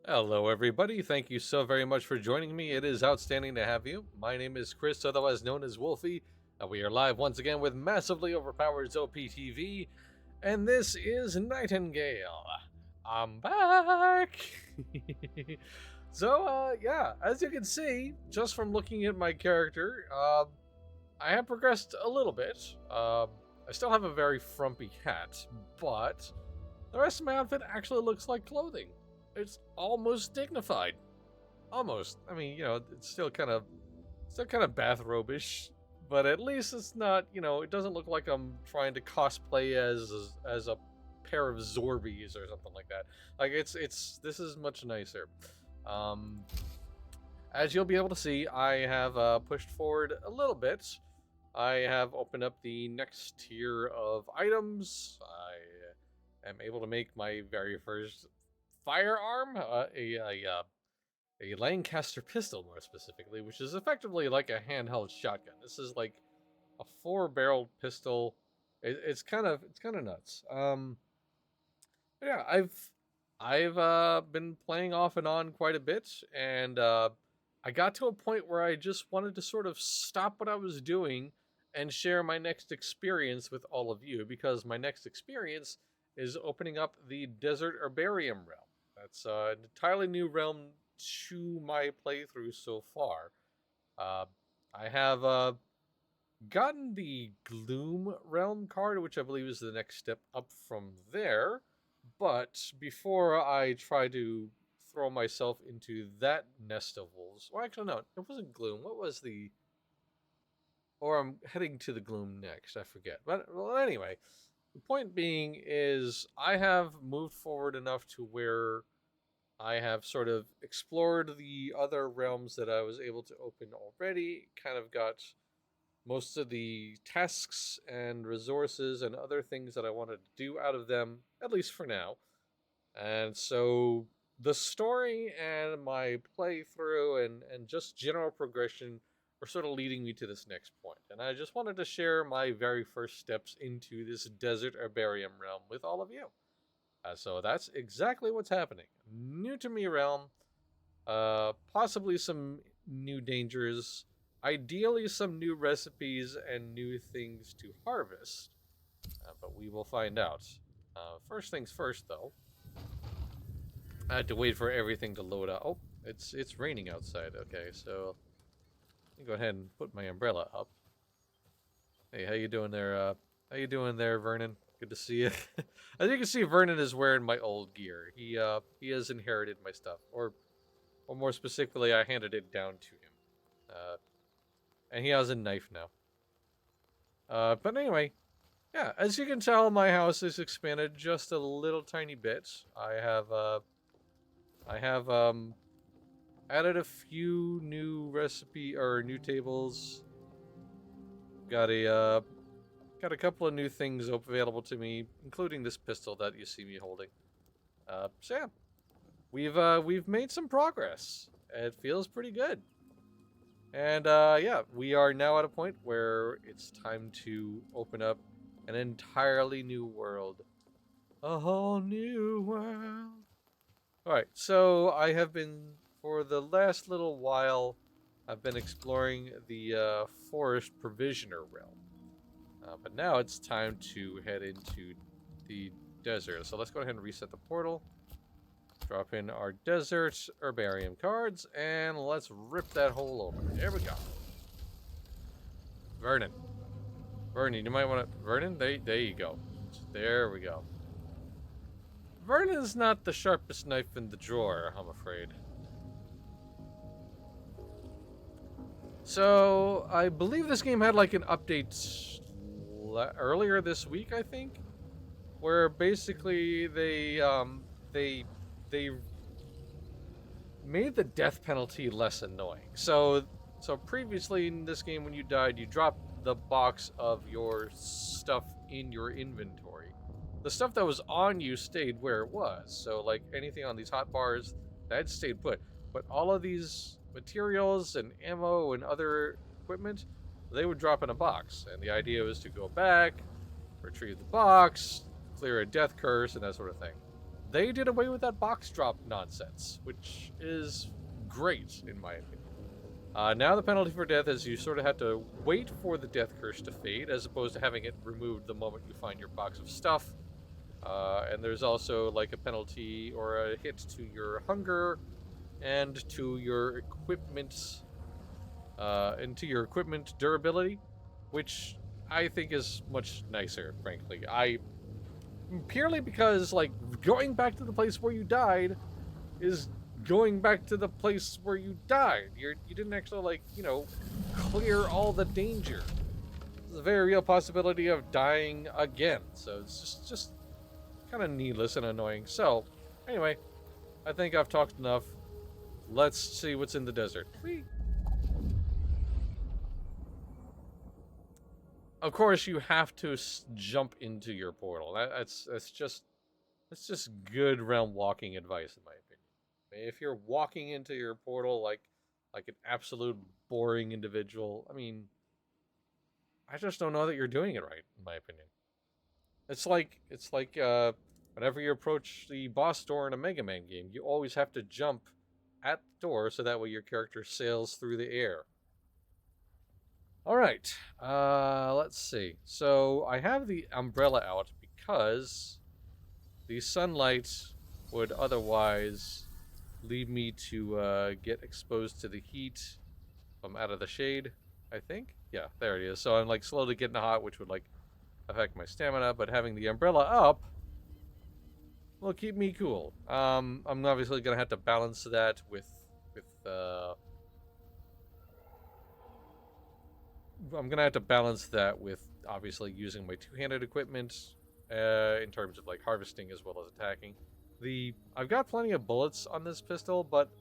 Hello, everybody. Thank you so very much for joining me. It is outstanding to have you. My name is Chris, otherwise known as Wolfie, and we are live once again with massively overpowered OPTV, and this is Nightingale. I'm back. Yeah, as you can see, just from looking at my character, I have progressed a little bit. I still have a very frumpy hat, but the rest of my outfit actually looks like clothing. It's almost dignified. Almost. I mean, it's still kind of bathrobe-ish, but at least it's not, it doesn't look like I'm trying to cosplay as a pair of Zorbies or something like that. Like it's this is much nicer. Um, as you'll be able to see, I have pushed forward a little bit. I have opened up the next tier of items. I am able to make my very first firearm, a Lancaster pistol, more specifically, which is effectively like a handheld shotgun. This is like a four-barreled pistol. It's kind of nuts. Yeah, I've been playing off and on quite a bit, and I got to a point where I just wanted to sort of stop what I was doing and share my next experience with all of you, because my next experience is opening up the Desert Herbarium realm. That's an entirely new realm to my playthrough so far. Uh, I have gotten the Gloom realm card, which I believe is the next step up from there. But before I try to throw myself into that nest of wolves, well, actually, no, it wasn't Gloom. What was the. Or I'm heading to the Gloom next, I forget. But, well, anyway, the point being is I have moved forward enough to where I have sort of explored the other realms that I was able to open already, kind of got most of the tasks and resources and other things that I wanted to do out of them, at least for now. And so the story and my playthrough and just general progression are sort of leading me to this next point. And I just wanted to share my very first steps into this desert herbarium realm with all of you. So that's exactly what's happening. New to me realm, possibly some new dangers, ideally some new recipes and new things to harvest, but we will find out. First things first, though, I had to wait for everything to load up. Oh, it's raining outside. Okay, so let me go ahead and put my umbrella up. Hey, how you doing there? How you doing there, Vernon? Good to see you. As you can see, Vernon is wearing my old gear. He has inherited my stuff, or more specifically, I handed it down to him. And he has a knife now. But anyway, yeah, as you can tell, my house is expanded just a little tiny bit. I have added a few new recipe or new tables. Got a couple of new things available to me, including this pistol that you see me holding. So yeah, we've made some progress. It feels pretty good. And yeah, we are now at a point where it's time to open up an entirely new world. A whole new world. Alright, so I have been, for the last little while, I've been exploring the forest provisioner realm. But now it's time to head into the desert. So let's go ahead and reset the portal. Drop in our desert herbarium cards, and let's rip that hole open. There we go. Vernon. Vernon, you might want to... Vernon, there you go. There we go. Vernon's not the sharpest knife in the drawer, I'm afraid. So, I believe this game had like an update earlier this week, I think, where basically they they made the death penalty less annoying. So previously in this game, when you died, you dropped the box of your stuff in your inventory. The stuff that was on you stayed where it was. So like anything on these hot bars, that stayed put. But all of these materials and ammo and other equipment, they would drop in a box. And the idea was to go back, retrieve the box, clear a death curse, and that sort of thing. they did away with that box drop nonsense, which is great in my opinion. Now the penalty for death is you sort of have to wait for the death curse to fade, as opposed to having it removed the moment you find your box of stuff. And there's also like a penalty or a hit to your hunger and to your equipment, into your equipment durability, which I think is much nicer, frankly. Purely because, like, going back to the place where you died is going back to the place where you died. You didn't actually, like, you know, clear all the danger. There's a very real possibility of dying again, so it's just kind of needless and annoying. So, anyway, I think I've talked enough. Let's see what's in the desert. Whee! Of course, you have to jump into your portal. That's just good realm walking advice, in my opinion. If you're walking into your portal like an absolute boring individual, I mean, I just don't know that you're doing it right, in my opinion. It's like whenever you approach the boss door in a Mega Man game, you always have to jump at the door so that way your character sails through the air. All right, let's see. So I have the umbrella out because the sunlight would otherwise lead me to get exposed to the heat if I'm out of the shade, I think. Yeah, there it is. So I'm like slowly getting hot, which would like affect my stamina, but having the umbrella up will keep me cool. I'm obviously gonna have to balance that with I'm gonna have to balance that with obviously using my two-handed equipment in terms of like harvesting as well as attacking. I've got plenty of bullets on this pistol, but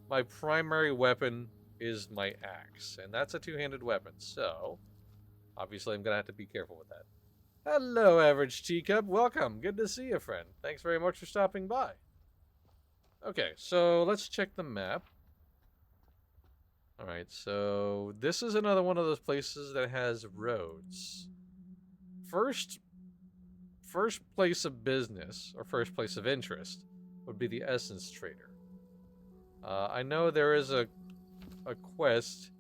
my primary weapon is my axe, and that's a two-handed weapon. So obviously I'm gonna have to be careful with that. Hello, Average Teacup. Welcome. Good to see you, friend. Thanks very much for stopping by. Okay, so let's check the map. Alright, so this is another one of those places that has roads. First place of business, or first place of interest, would be the Essence Trader. I know there is a quest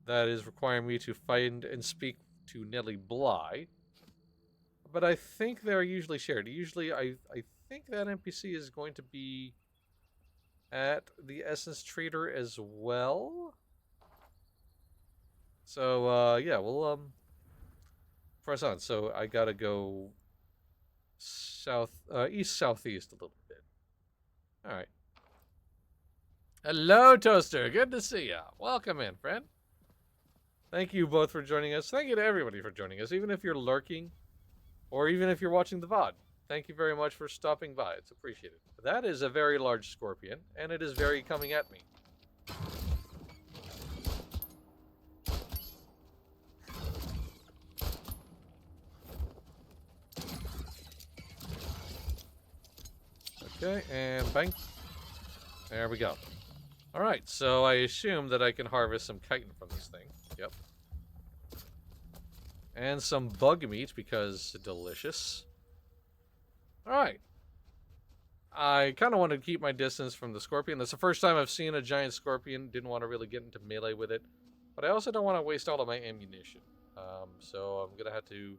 that is requiring me to find and speak to Nellie Bly, but I think they're usually shared. Usually, I think that NPC is going to be at the Essence Trader as well. So, yeah, we'll, press on. So, I gotta go east-southeast a little bit. Alright. Hello, Toaster. Good to see ya. Welcome in, friend. Thank you both for joining us. Thank you to everybody for joining us, even if you're lurking, or even if you're watching the VOD. Thank you very much for stopping by. It's appreciated. That is a very large scorpion, and it is very coming at me. Okay, and bang. There we go. Alright, so I assume that I can harvest some chitin from this thing. Yep. And some bug meat, because delicious. Alright. I kind of wanted to keep my distance from the scorpion. That's the first time I've seen a giant scorpion. Didn't want to really get into melee with it. But I also don't want to waste all of my ammunition. So I'm going to have to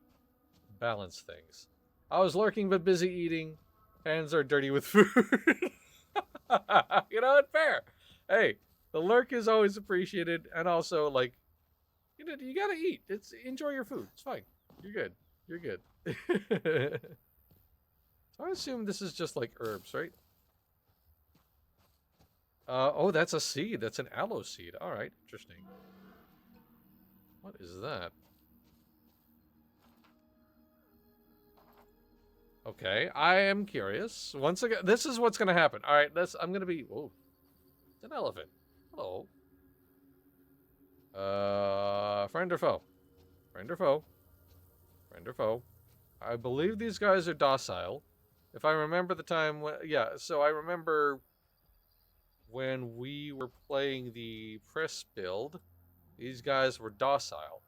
balance things. I was lurking but busy eating. Hands are dirty with food. You know, it's fair. Hey, the lurk is always appreciated. And also, like, you got to eat. Enjoy your food. It's fine. You're good. You're good. So I assume this is just like herbs, right? Oh, that's a seed. That's an aloe seed. All right, interesting. What is that? Okay, I am curious. Once again, this is what's gonna happen. All right, I'm gonna be. Whoa, it's an elephant. Hello. Friend or foe? Friend or foe? Friend or foe? I believe these guys are docile. If I remember the time when, yeah, so I remember when we were playing the press build, these guys were docile.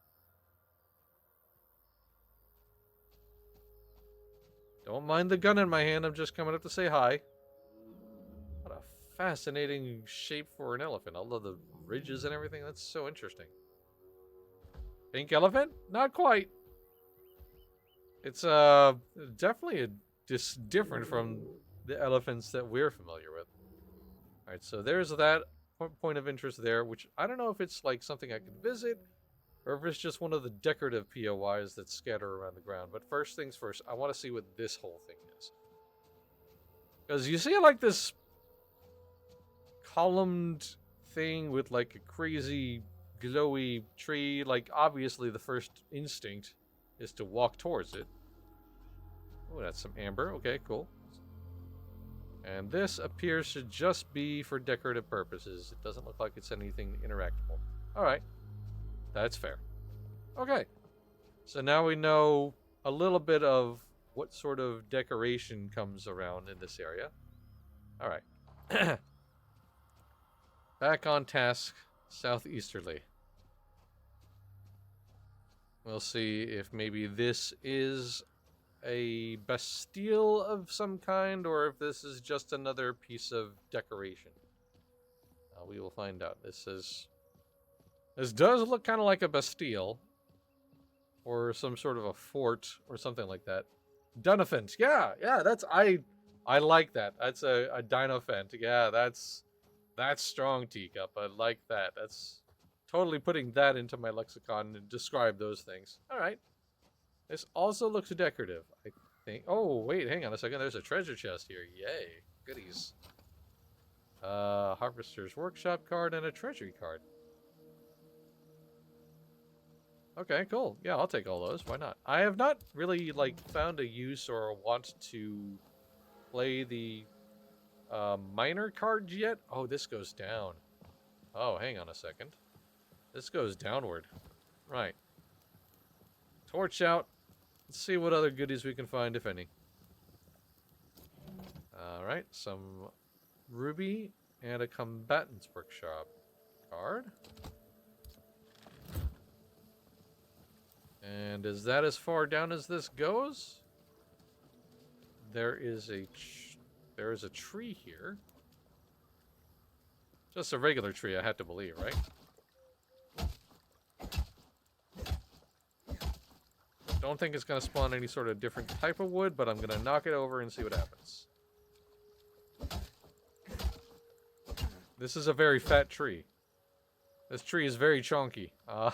Don't mind the gun in my hand. I'm just coming up to say hi. What a fascinating shape for an elephant. All of the ridges and everything. That's so interesting. Pink elephant? Not quite. It's definitely just different from the elephants that we're familiar with. All right, so there's that point of interest there, which I don't know if it's like something I could visit or if it's just one of the decorative POIs that scatter around the ground. But first things first, I want to see what this whole thing is. Because you see like this columned thing with like a crazy glowy tree. Like obviously the first instinct is to walk towards it. Oh, that's some amber. Okay, cool. And this appears to just be for decorative purposes. It doesn't look like it's anything interactable. Alright. That's fair. Okay. So now we know a little bit of what sort of decoration comes around in this area. Alright. Back on task, southeasterly. We'll see if maybe this is a bastille of some kind, or if this is just another piece of decoration. We will find out. This does look kind of like a bastille, or some sort of a fort, or something like that. Dunafant, yeah, that's I like that. That's a Dinofant. Yeah, that's strong, Teacup. I like that. That's totally putting that into my lexicon and describe those things. All right. This also looks decorative, I think. Oh, wait, hang on a second. There's a treasure chest here. Yay. Goodies. Harvester's Workshop card and a treasury card. Okay, cool. Yeah, I'll take all those. Why not? I have not really, like, found a use or a want to play the miner cards yet. Oh, this goes down. Oh, hang on a second. This goes downward. Right. Torch out. Let's see what other goodies we can find, if any. Alright, some ruby and a combatant's workshop card. And is that as far down as this goes? There is a tree here. Just a regular tree, I had to believe, right? Don't think it's going to spawn any sort of different type of wood, but I'm going to knock it over and see what happens. This is a very fat tree. This tree is very chunky. Come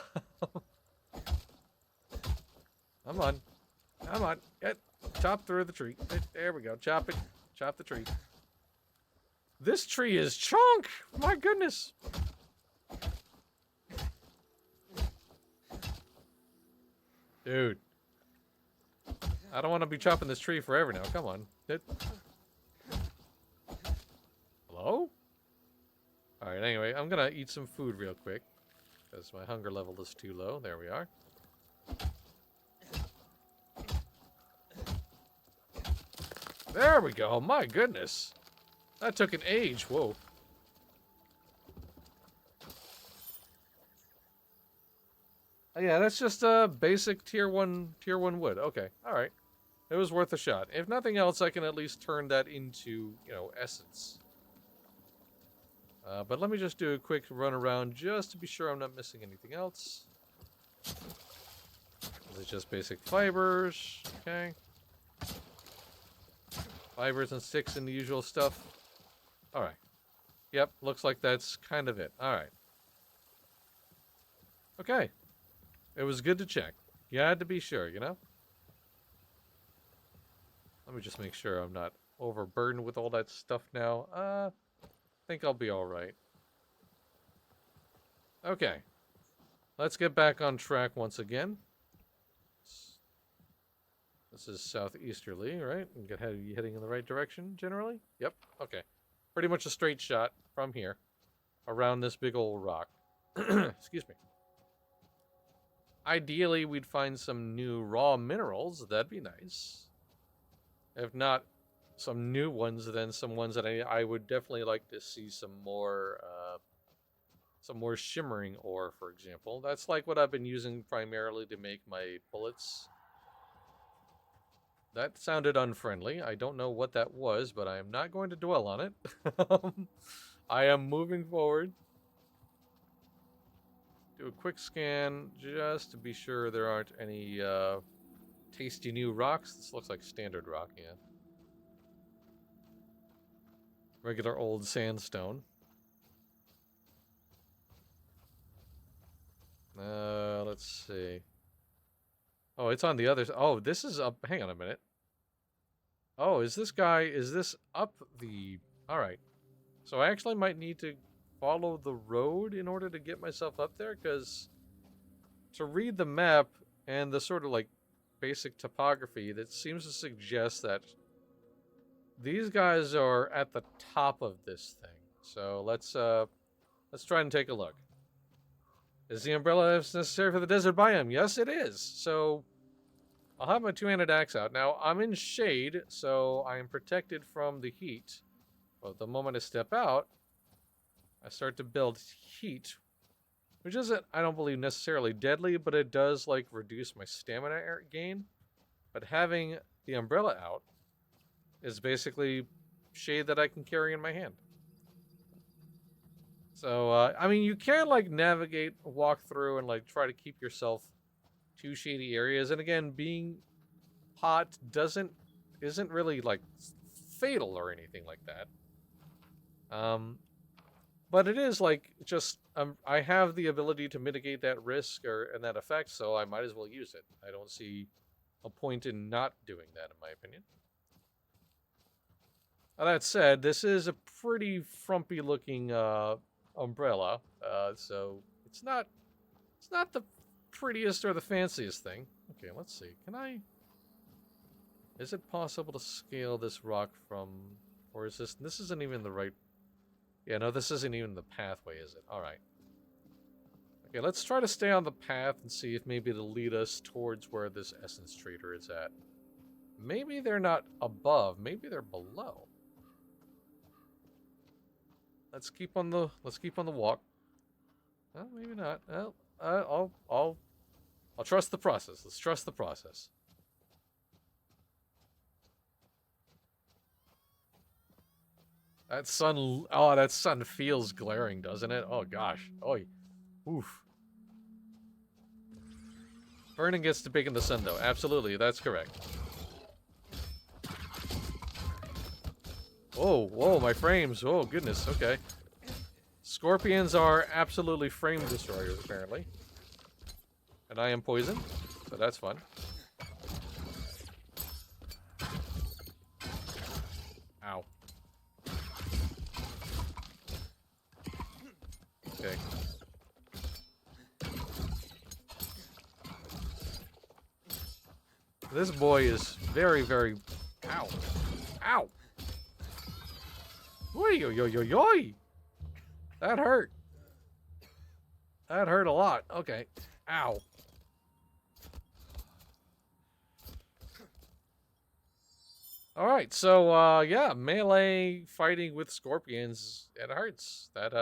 on. Come on. Get chop through the tree. There we go. Chop it. Chop the tree. This tree is chunk! My goodness. Dude. I don't want to be chopping this tree forever now. Come on. Hello? Alright, anyway, I'm gonna eat some food real quick. Because my hunger level is too low. There we are. There we go. My goodness. That took an age. Whoa. Yeah, that's just a basic tier 1 wood. Okay. Alright. It was worth a shot. If nothing else, I can at least turn that into, essence. But let me just do a quick run around just to be sure I'm not missing anything else. It's just basic fibers. Okay. Fibers and sticks and the usual stuff. Alright. Yep, looks like that's kind of it. Alright. Okay. It was good to check. You had to be sure, Let me just make sure I'm not overburdened with all that stuff now. I think I'll be alright. Okay. Let's get back on track once again. This is southeasterly, right? And get heading in the right direction, generally? Yep, okay. Pretty much a straight shot from here. Around this big old rock. Excuse me. Ideally, we'd find some new raw minerals. That'd be nice. If not some new ones, then some ones that I would definitely like to see some more shimmering ore, for example. That's like what I've been using primarily to make my bullets. That sounded unfriendly. I don't know what that was, but I am not going to dwell on it. I am moving forward. Do a quick scan just to be sure there aren't any tasty new rocks. This looks like standard rock, yeah. Regular old sandstone. Let's see. Oh, it's on the other side. Oh, this is up. Hang on a minute. Oh, is this up the... Alright. So I actually might need to follow the road in order to get myself up there, because to read the map and the sort of like basic topography, that seems to suggest that these guys are at the top of this thing. So let's try and take a look. Is the umbrella necessary for the desert biome? Yes, it is. So I'll have my two-handed axe out. Now, I'm in shade, so I am protected from the heat. But the moment I step out, I start to build heat, which isn't, I don't believe, necessarily deadly, but it does, like, reduce my stamina gain. But having the umbrella out is basically shade that I can carry in my hand. So, I mean, you can, like, navigate, walk through, and, like, try to keep yourself to shady areas. And again, being hot isn't really, like, fatal or anything like that. But it is, like, just, I have the ability to mitigate that risk and that effect, so I might as well use it. I don't see a point in not doing that, in my opinion. Now, that said, this is a pretty frumpy-looking, umbrella, so it's not the prettiest or the fanciest thing. Okay, let's see. Is it possible to scale this rock from, or is this isn't even the right, yeah, no, this isn't even the pathway, is it? Alright. Okay, let's try to stay on the path and see if maybe it'll lead us towards where this essence trader is at. Maybe they're not above, maybe they're below. Let's keep on the walk. Well, maybe not. Well, I'll trust the process. Let's trust the process. That sun feels glaring, doesn't it? Oh gosh. Oi. Oof. Vernon gets to bake in the sun though. Absolutely, that's correct. Oh, whoa, my frames. Oh, goodness. Okay. Scorpions are absolutely frame destroyers, apparently. And I am poisoned, so that's fun. Ow. Okay. This boy is very, very... Ow. Ow! Oi. That hurt. That hurt a lot. Okay. Ow. Alright, so, yeah, melee fighting with scorpions, it hurts. That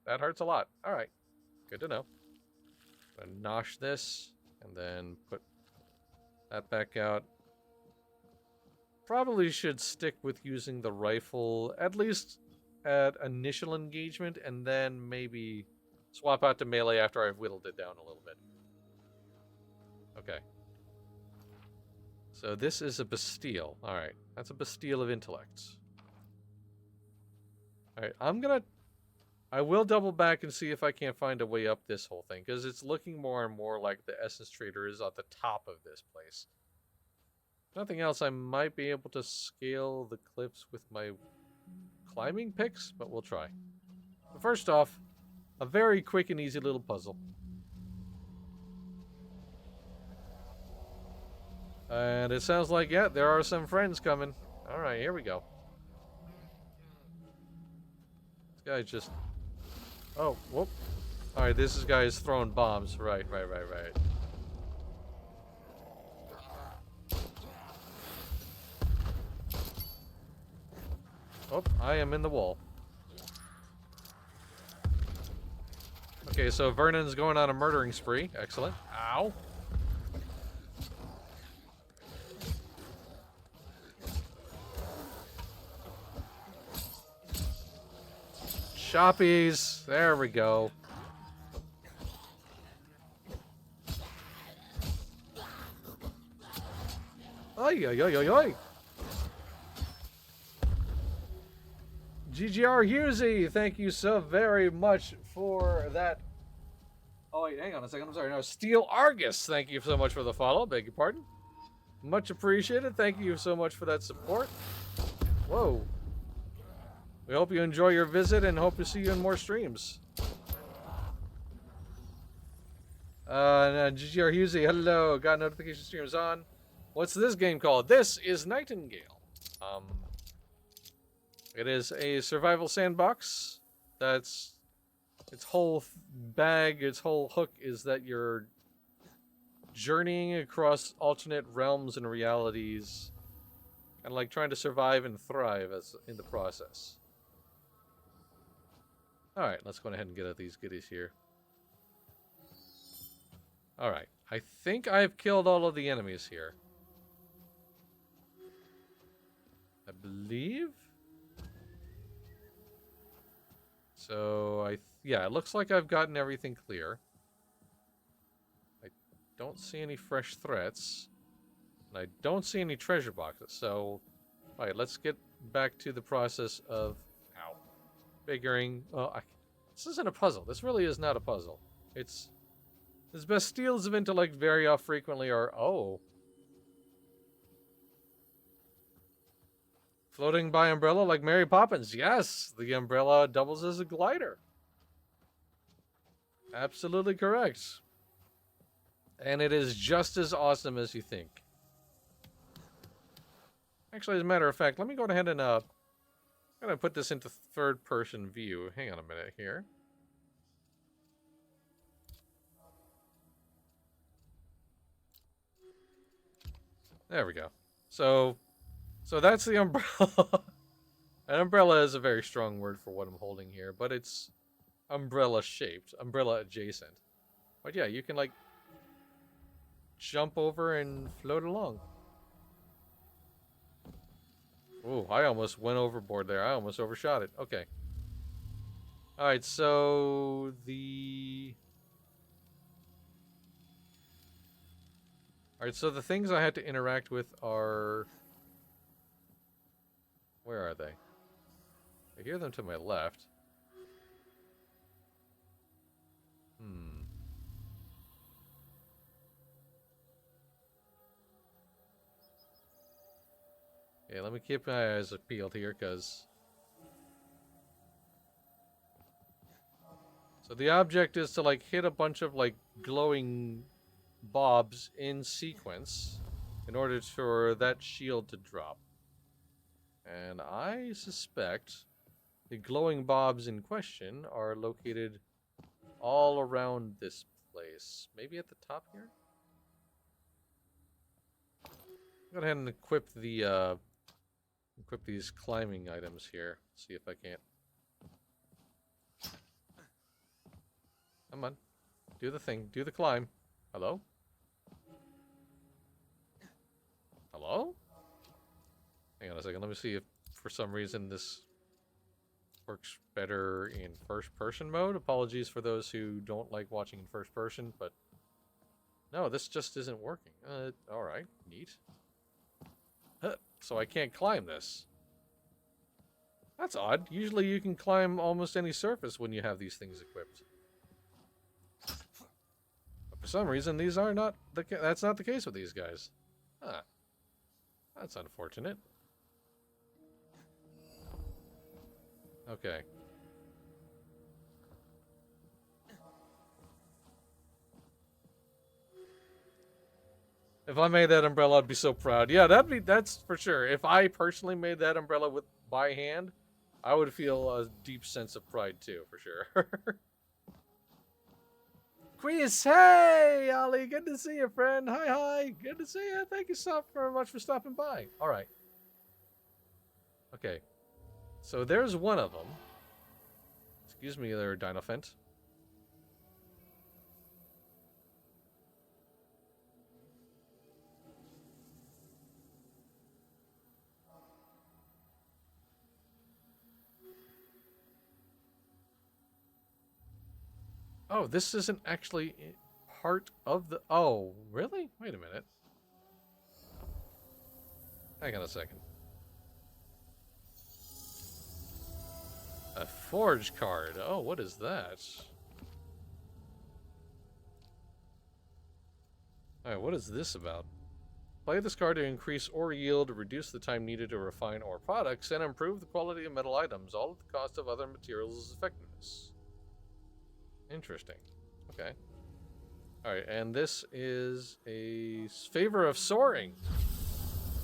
hurts a lot. Alright. Good to know. I'm gonna nosh this, and then put that back out. Probably should stick with using the rifle, at least at initial engagement, and then maybe swap out to melee after I've whittled it down a little bit. Okay. So this is a Bastille. Alright, that's a Bastille of intellects. Alright, I will double back and see if I can't find a way up this whole thing, because it's looking more and more like the Essence Trader is at the top of this place. Nothing else, I might be able to scale the cliffs with my climbing picks, but we'll try. But first off, a very quick and easy little puzzle. And it sounds like, yeah, there are some friends coming. Alright, here we go. This guy's just... Oh, whoop. Alright, this guy is throwing bombs. Right. Oh, I am in the wall. Okay, so Vernon's going on a murdering spree. Excellent. Ow. Shoppies. There we go. Oi, oi, oi, oi, oi. GGR Husey, thank you so very much for that. Oh, wait, hang on a second. I'm sorry. No, Steel Argus, thank you so much for the follow. Beg your pardon. Much appreciated. Thank you so much for that support. Whoa. We hope you enjoy your visit and hope to see you in more streams. GGR Husey, hello. Got notification streams on. What's this game called? This is Nightingale. It is a survival sandbox. That's its whole bag, its whole hook is that you're journeying across alternate realms and realities, and like trying to survive and thrive as in the process. All right, let's go ahead and get at these goodies here. All right, I think I've killed all of the enemies here. I believe. So yeah, it looks like I've gotten everything clear. I don't see any fresh threats, and I don't see any treasure boxes. So, all right, let's get back to the process of figuring. This isn't a puzzle. This really is not a puzzle. It's his Bastilles of intellect vary off frequently are floating by umbrella like Mary Poppins. Yes, the umbrella doubles as a glider. Absolutely correct. And it is just as awesome as you think. Actually, as a matter of fact, let me go ahead and I'm gonna put this into third-person view. Hang on a minute here. There we go. So that's the umbrella. An umbrella is a very strong word for what I'm holding here, but it's umbrella shaped, umbrella adjacent. But yeah, you can like jump over and float along. Ooh, I almost went overboard there. I almost overshot it. Okay. Alright, so the things I had to interact with are... Where are they? I hear them to my left. Okay, let me keep my eyes peeled here, because... So the object is to, like, hit a bunch of, like, glowing bobs in sequence in order for that shield to drop. And I suspect the glowing bobs in question are located all around this place. Maybe at the top here? Go ahead and equip the equip these climbing items here. See if I can't. Come on. Do the thing. Do the climb. Hello? Hello? Hang on a second. Let me see if for some reason this works better in first person mode. Apologies for those who don't like watching in first person, but no, this just isn't working. Alright. Neat. So I can't climb this. That's odd. Usually you can climb almost any surface when you have these things equipped. But for some reason, these are not that's not the case with these guys. Huh. That's unfortunate. Okay. If I made that umbrella, I'd be so proud. Yeah, that's for sure. If I personally made that umbrella by hand, I would feel a deep sense of pride too, for sure. Quiz, hey, Ollie, good to see you, friend. Hi, good to see you. Thank you so very much for stopping by. All right. Okay, so there's one of them. Excuse me there, Dinophant. Oh, this isn't actually part of the... Oh, really? Wait a minute. Hang on a second. A forge card. Oh, what is that? Alright, what is this about? Play this card to increase ore yield, reduce the time needed to refine ore products, and improve the quality of metal items, all at the cost of other materials' effectiveness. Interesting. Okay. Alright, and this is a favor of soaring.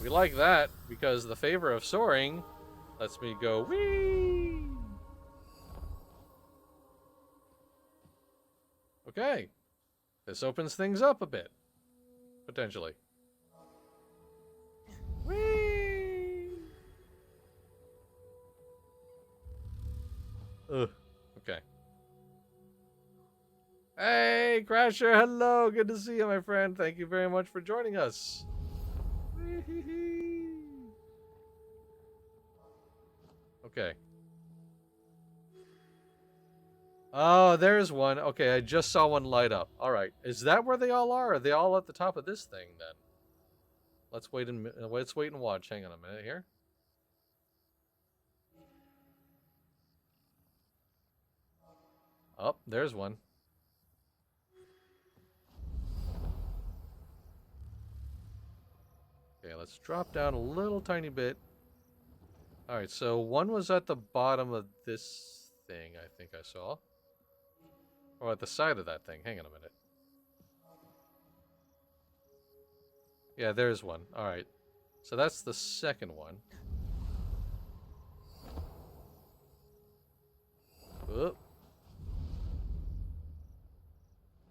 We like that, because the favor of soaring lets me go, whee! Okay. This opens things up a bit. Potentially. Whee! Ugh. Okay. Hey, Crasher, hello. Good to see you, my friend. Thank you very much for joining us. Okay. Oh, there's one. Okay, I just saw one light up. All right. Is that where they all are? Are they all at the top of this thing, then? Let's wait and watch. Hang on a minute here. Oh, there's one. Okay, let's drop down a little tiny bit. All right, so one was at the bottom of this thing, I think I saw. Or at the side of that thing. Hang on a minute. Yeah, there's one. All right. So that's the second one. Oop.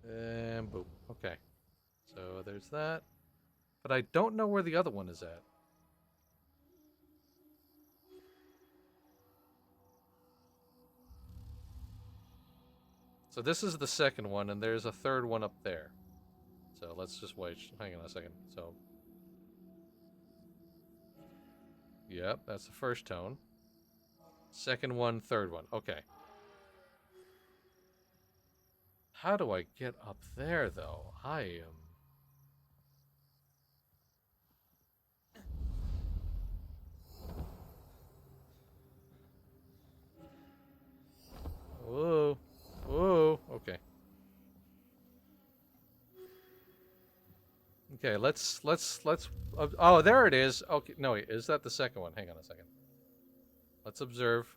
And boom. Okay. So there's that. But I don't know where the other one is at. So this is the second one, and there's a third one up there. So let's just wait. Hang on a second. So, yep, that's the first tone. Second one, third one. Okay. How do I get up there, though? I am... Whoa. Whoa. Okay. Okay, let's oh, there it is. Okay, no, wait, is that the second one? Hang on a second. Let's observe.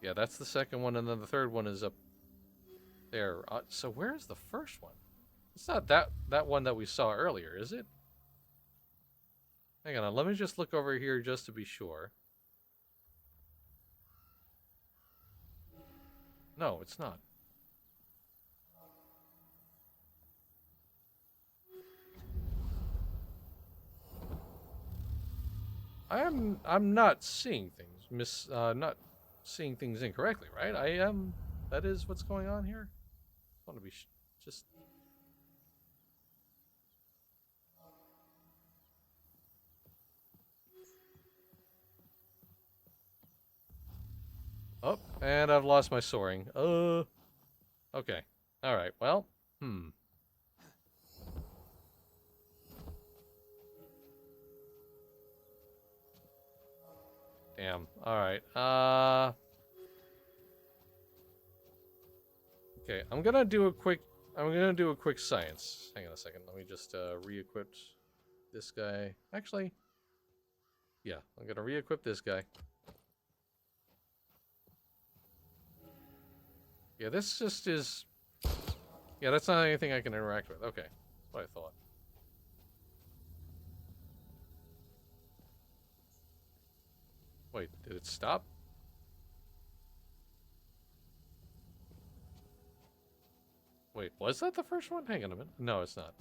Yeah, that's the second one, and then the third one is up there. So where's the first one? It's not that one that we saw earlier, is it? Hang on, let me just look over here just to be sure. No, it's not. I'm not seeing things not seeing things incorrectly, right? I am. That is what's going on here. I want to be just. Oh, and I've lost my soaring. Okay. All right. Well, Damn. All right. Okay. I'm gonna do a quick science. Hang on a second. Let me just re-equip this guy. Actually, yeah. I'm gonna re-equip this guy. Yeah. This just is. Yeah. That's not anything I can interact with. Okay. That's what I thought. Wait. Did it stop? Wait, was that the first one? Hang on a minute. No, it's not.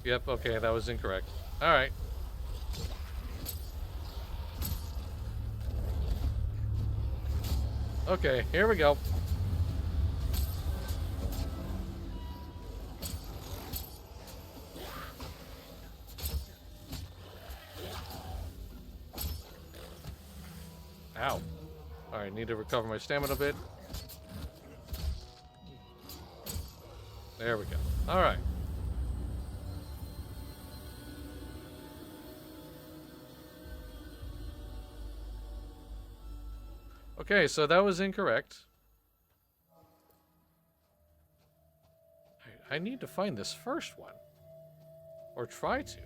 Yep, okay, that was incorrect. Alright. Okay, here we go. Ow. Alright, need to recover my stamina a bit. There we go. Alright. Okay, so that was incorrect. I need to find this first one. Or try to.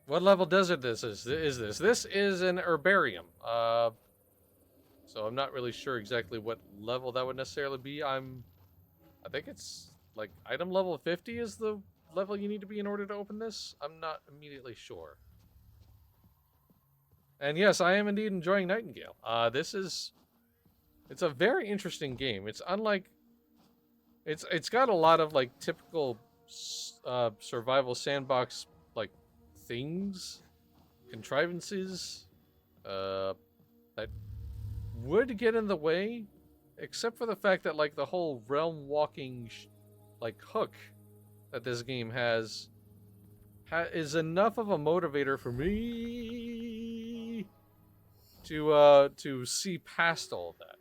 What level desert this is this? This is an herbarium. So I'm not really sure exactly what level that would necessarily be. I think it's like item level 50 is the level you need to be in order to open this. I'm not immediately sure. And yes, I am indeed enjoying Nightingale. It's a very interesting game. It's unlike, it's got a lot of like typical survival sandbox like things, contrivances, that would get in the way, except for the fact that like the whole realm walking like hook that this game has is enough of a motivator for me to see past all of that.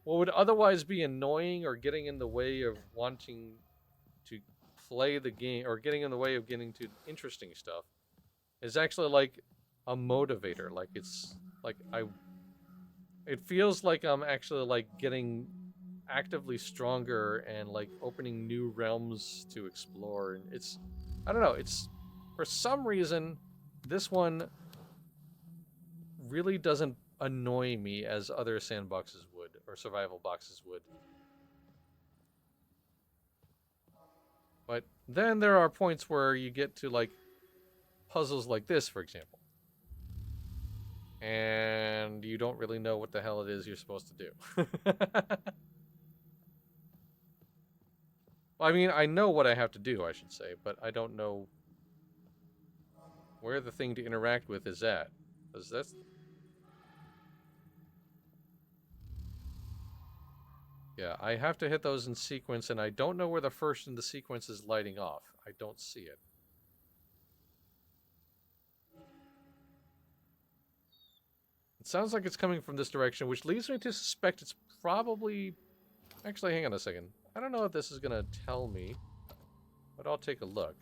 What would otherwise be annoying or getting in the way of wanting to play the game or getting in the way of getting to interesting stuff is actually like a motivator. Like it's like it feels like I'm actually like getting actively stronger and like opening new realms to explore. And it's, I don't know, it's, for some reason, this one really doesn't annoy me as other sandboxes would, or survival boxes would. But then there are points where you get to like puzzles like this, for example, and you don't really know what the hell it is you're supposed to do. Well, I mean, I know what I have to do, I should say, but I don't know where the thing to interact with is at. Because that's... Yeah, I have to hit those in sequence, and I don't know where the first in the sequence is lighting off. I don't see it. It sounds like it's coming from this direction, which leads me to suspect it's probably... Actually, hang on a second. I don't know if this is going to tell me, but I'll take a look.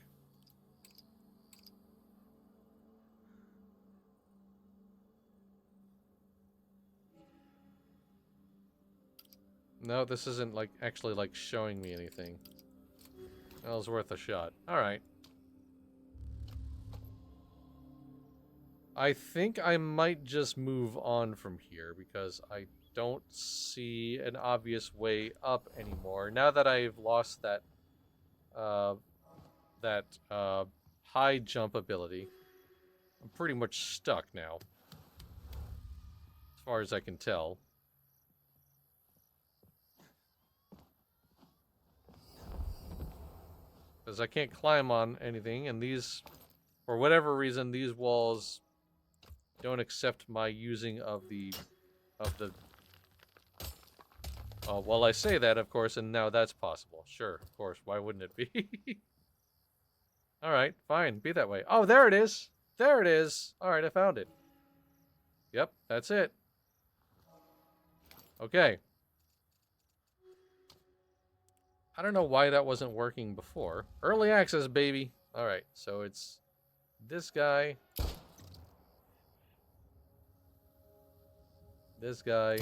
No, this isn't like actually like showing me anything. That was worth a shot. Alright. I think I might just move on from here because I don't see an obvious way up anymore. Now that I've lost that high jump ability, I'm pretty much stuck now. As far as I can tell. Because I can't climb on anything, and these, for whatever reason, these walls don't accept my using of the, well, I say that, of course, and now that's possible. Sure, of course, why wouldn't it be? Alright, fine, be that way. Oh, there it is! There it is! Alright, I found it. Yep, that's it. Okay. I don't know why that wasn't working before. Early access, baby! Alright, so it's this guy. This guy.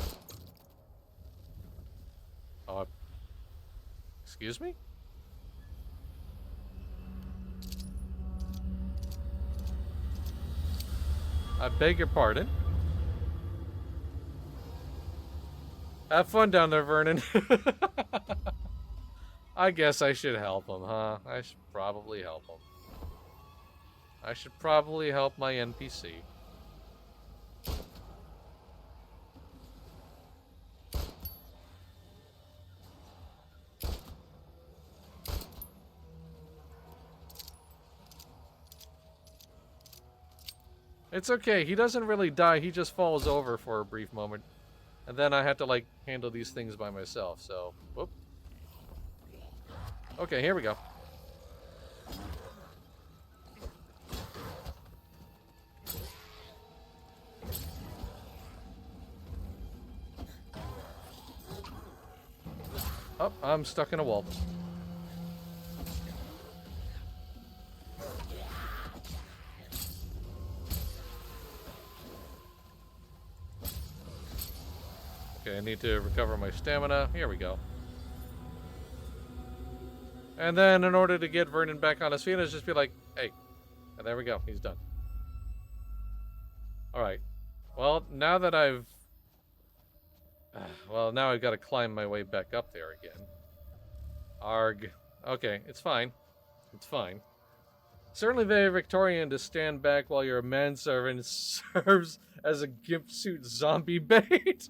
Oh, excuse me? I beg your pardon. Have fun down there, Vernon. I guess I should help him, huh? I should probably help him. I should probably help my NPC. It's okay. He doesn't really die. He just falls over for a brief moment. And then I have to, like, handle these things by myself, so... Whoop. Okay, here we go. Oh, I'm stuck in a wall. Okay, I need to recover my stamina. Here we go. And then in order to get Vernon back on his feet, I'll just be like, hey. And there we go. He's done. Alright. Well, now that I've... Well, now I've got to climb my way back up there again. Arg. Okay, it's fine. It's fine. Certainly very Victorian to stand back while your manservant serves as a gimp suit zombie bait.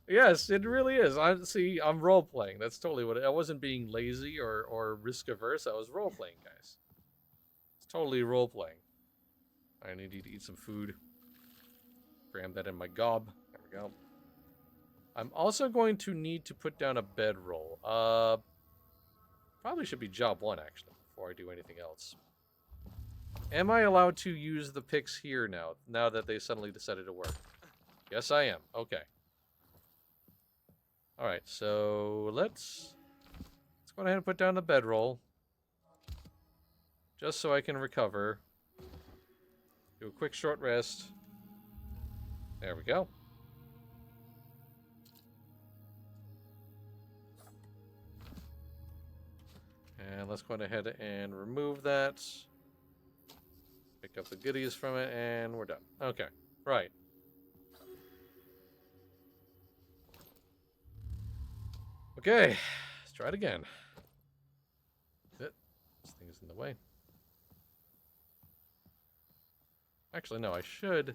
Yes, it really is. I'm role playing. That's totally what I wasn't being lazy or risk averse. I was role playing, guys. It's totally role playing. I need to eat some food. Cram that in my gob. There we go. I'm also going to need to put down a bedroll. Probably should be job 1, actually, before I do anything else. Am I allowed to use the picks here now that they suddenly decided to work? Yes, I am. Okay. Alright, so let's go ahead and put down the bedroll. Just so I can recover. Do a quick short rest. There we go. And let's go ahead and remove that. Pick up the goodies from it, and we're done. Okay, right. Okay, let's try it again. This thing's in the way. Actually, no, I should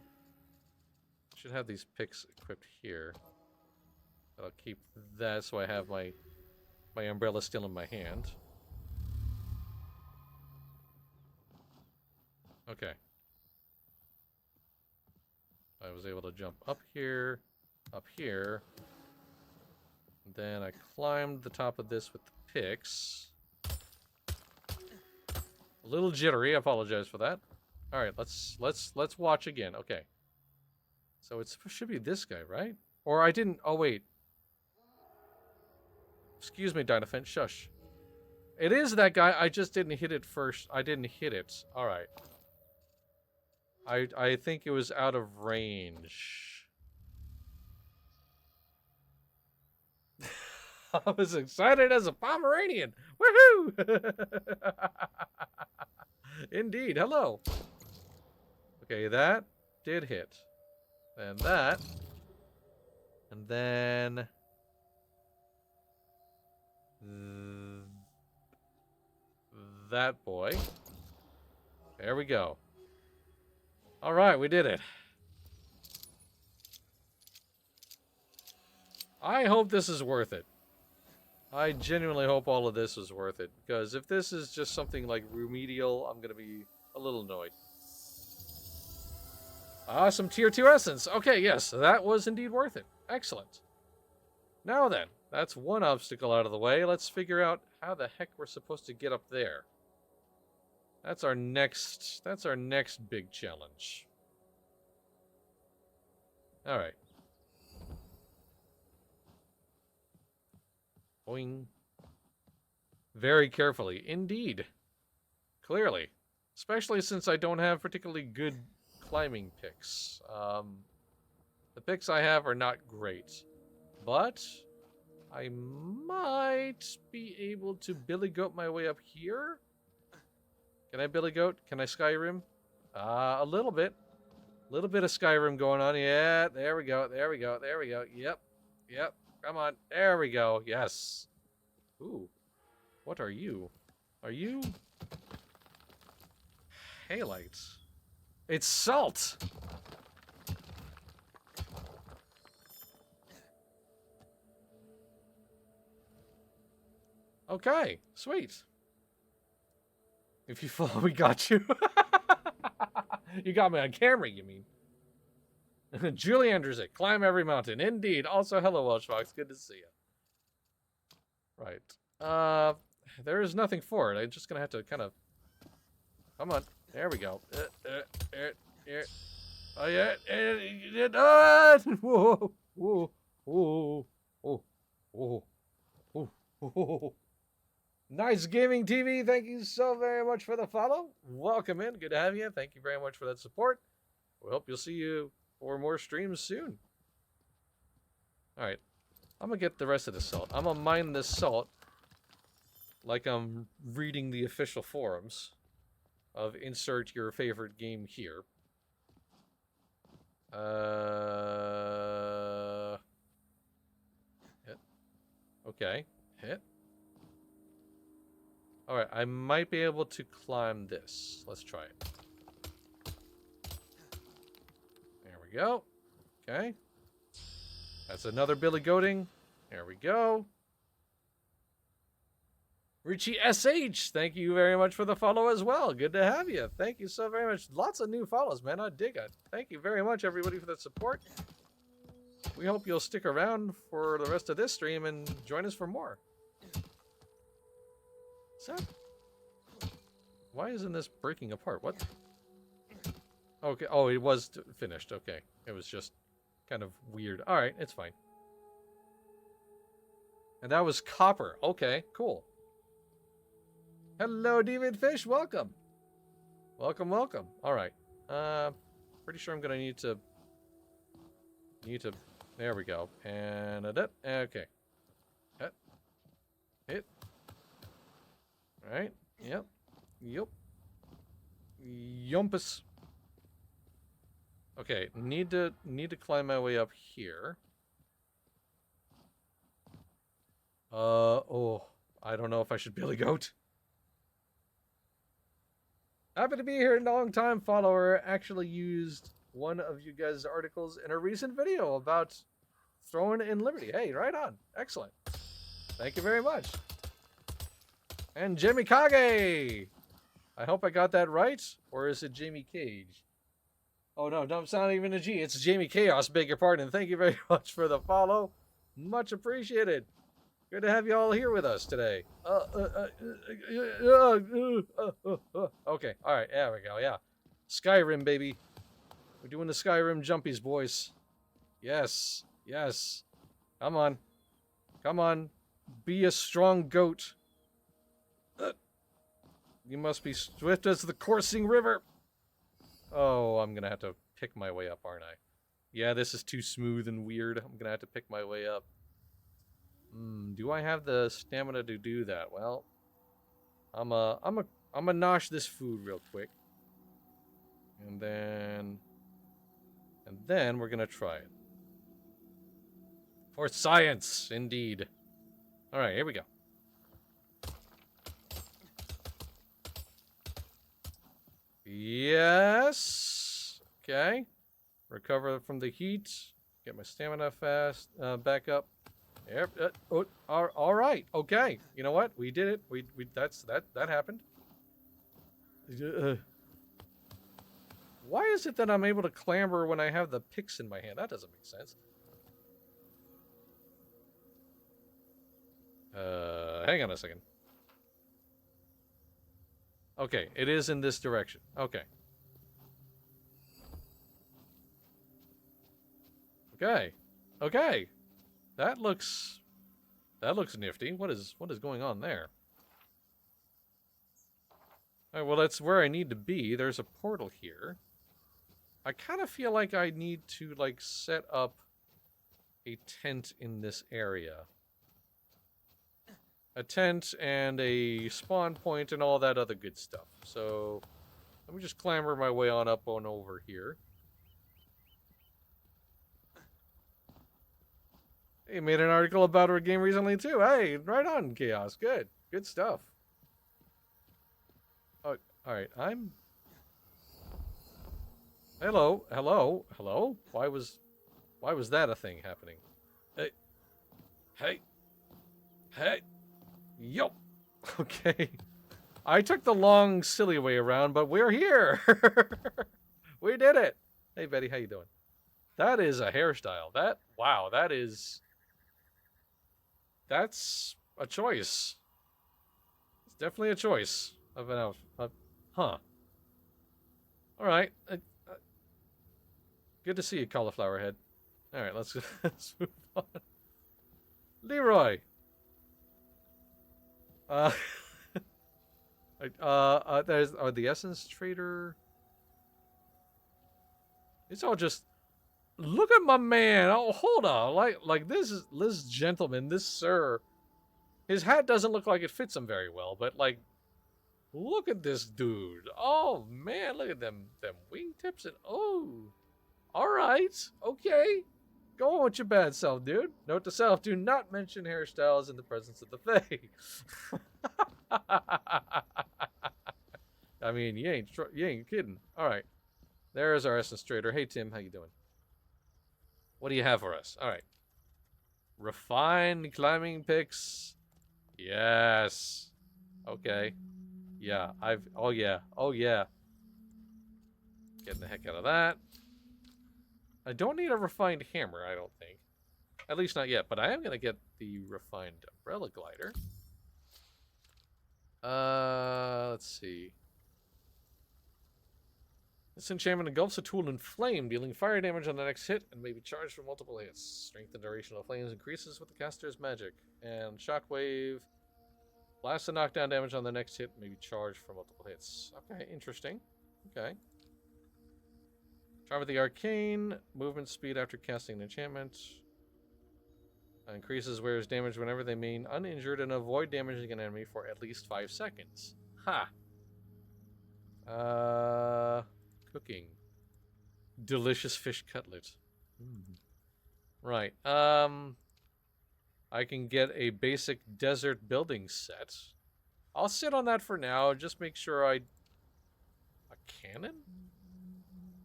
have these picks equipped here. I'll keep that so I have my umbrella still in my hand. Okay. I was able to jump up here, then I climbed the top of this with the picks. A little jittery, I apologize for that. Alright, let's watch again. Okay. So it should be this guy, right? Or I didn't... Oh, wait. Excuse me, Dynafence. Shush. It is that guy. I just didn't hit it first. I didn't hit it. Alright. I think it was out of range. I was excited as a Pomeranian. Woohoo! Indeed. Hello. Okay, that did hit. And that. And then... that boy. There we go. Alright, we did it. I hope this is worth it. I genuinely hope all of this is worth it. Because if this is just something like remedial, I'm going to be a little annoyed. Some tier 2 essence. Okay, yes, that was indeed worth it. Excellent. Now then, that's one obstacle out of the way. Let's figure out how the heck we're supposed to get up there. That's our next big challenge. All right. Boing. Very carefully. Indeed. Clearly. Especially since I don't have particularly good climbing picks. The picks I have are not great. But I might be able to billy goat my way up here. Can I billy goat? Can I Skyrim? A little bit. A little bit of Skyrim going on. Yeah, there we go. There we go. There we go. Yep. Yep. Come on. There we go. Yes. Ooh. What are you? Are you... Halites. It's salt! Okay. Sweet. If you fall, we got you. You got me on camera, you mean? Julie Andrzej, climb every mountain. Indeed. Also, hello, Welsh Fox. Good to see you. Right. There is nothing for it. I'm just gonna have to kind of... Come on. There we go. Oh, yeah. Whoa. Whoa. Whoa. Whoa. Whoa. Whoa. Nice Gaming TV, thank you so very much for the follow. Welcome in, good to have you. Thank you very much for that support. We hope you'll see you for more streams soon. Alright, I'm gonna get the rest of the salt. I'm gonna mine this salt like I'm reading the official forums of insert your favorite game here. Hit. Okay, hit. Alright, I might be able to climb this. Let's try it. There we go. Okay. That's another Billy Goating. There we go. Richie SH, thank you very much for the follow as well. Good to have you. Thank you so very much. Lots of new follows, man. I dig it. Thank you very much, everybody, for that support. We hope you'll stick around for the rest of this stream and join us for more. So, why isn't this breaking apart? What? Okay. Oh, it was finished. Okay. It was just kind of weird. All right. It's fine. And that was copper. Okay. Cool. Hello, David Fish. Welcome. Welcome, welcome. All right. Pretty sure I'm going to need to... There we go. And... Okay. Hit. Right. Yep. Yep. Yumpus. Okay, need to climb my way up here. Oh, I don't know if I should Billy Goat. Happy to be here, long time follower. Actually used one of you guys' articles in a recent video about Throne in Liberty. Hey, right on. Excellent. Thank you very much. And Jimmy Kage! I hope I got that right. Or is it Jamie Cage? Oh no, it's not even a G. It's Jamie Chaos, beg your pardon. Thank you very much for the follow. Much appreciated. Good to have you all here with us today. Okay, alright, there we go, yeah. Skyrim, baby. We're doing the Skyrim jumpies, boys. Yes, yes. Come on. Come on. Be a strong goat. You must be swift as the coursing river. Oh, I'm gonna have to pick my way up, aren't I? Yeah, this is too smooth and weird. I'm gonna have to pick my way up. Do I have the stamina to do that? Well, I'm gonna nosh this food real quick. And then we're gonna try it. For science, indeed. Alright, here we go. Yes. Okay. Recover from the heat. Get my stamina fast. Back up. Yep. All right. Okay. You know what? We did it. That happened. Why is it that I'm able to clamber when I have the picks in my hand? That doesn't make sense. Hang on a second. Okay, it is in this direction. Okay. Okay. Okay. That looks nifty. What is going on there? Alright, well, that's where I need to be. There's a portal here. I kind of feel like I need to, like, set up a tent in this area. A tent and a spawn point and all that other good stuff. So, let me just clamber my way on up on over here. Hey, made an article about our game recently too. Hey, right on, Chaos. Good. Good stuff. Oh, alright, Hello. Why was that a thing happening? Hey. Yup. Okay. I took the long, silly way around, but we're here. We did it. Hey, Betty, how you doing? That is a hairstyle. Wow, that's a choice. It's definitely a choice of an outfit. Huh. All right. Good to see you, cauliflower head. All right, let's move on. Leroy. Uh, there's the essence trader. It's all just look at my man. Oh, hold on. Like this gentleman, this sir. His hat doesn't look like it fits him very well, but like, look at this dude. Oh man, look at them wingtips and oh. All right, okay. Go on with your bad self, dude. Note to self: do not mention hairstyles in the presence of the Fae. I mean, you ain't kidding. All right, there's our essence trader. Hey Tim, how you doing? What do you have for us? All right, refined climbing picks. Yes. Okay. Yeah. Oh yeah. Oh yeah. Getting the heck out of that. I don't need a refined hammer, I don't think. At least not yet, but I am going to get the refined umbrella glider. Let's see. This enchantment engulfs a tool in flame, dealing fire damage on the next hit and may be charged for multiple hits. Strength and duration of flames increases with the caster's magic. And shockwave. Blast and knockdown damage on the next hit may be charged for multiple hits. Okay, interesting. Okay. Charm of the Arcane, movement speed after casting an enchantment. Increases wearer's damage whenever they remain uninjured and avoid damaging an enemy for at least 5 seconds. Ha! Cooking. Delicious fish cutlet. Mm. Right. I can get a basic desert building set. I'll sit on that for now. Just make sure A cannon?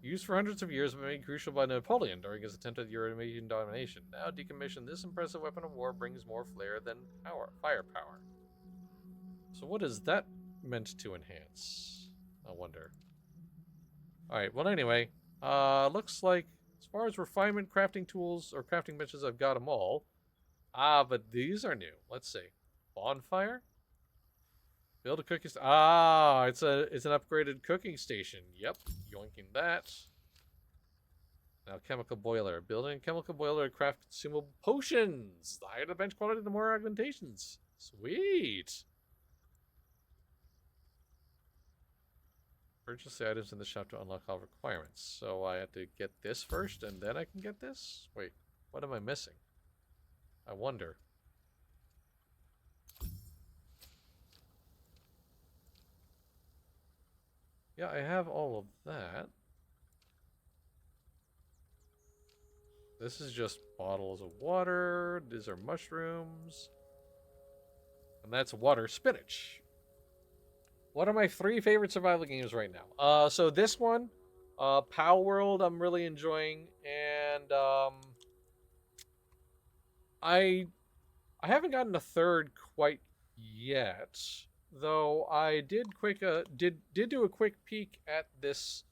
Used for hundreds of years, but made crucial by Napoleon during his attempt at European domination. Now decommissioned, this impressive weapon of war brings more flair than firepower. So what is that meant to enhance? I wonder. Alright, well anyway, looks like as far as refinement crafting tools or crafting benches, I've got them all. But these are new. Let's see. Bonfire? Build a cooking it's an upgraded cooking station. Yep, yoinking that. Now chemical boiler. Building a chemical boiler to craft consumable potions. The higher the bench quality, the more augmentations. Sweet. Purchase the items in the shop to unlock all requirements. So I have to get this first and then I can get this? Wait, what am I missing? I wonder. Yeah, I have all of that. This is just bottles of water. These are mushrooms. And that's water spinach. What are my 3 favorite survival games right now? So this one, Pow World, I'm really enjoying. And, I haven't gotten a third quite yet. Though I did do a quick peek at this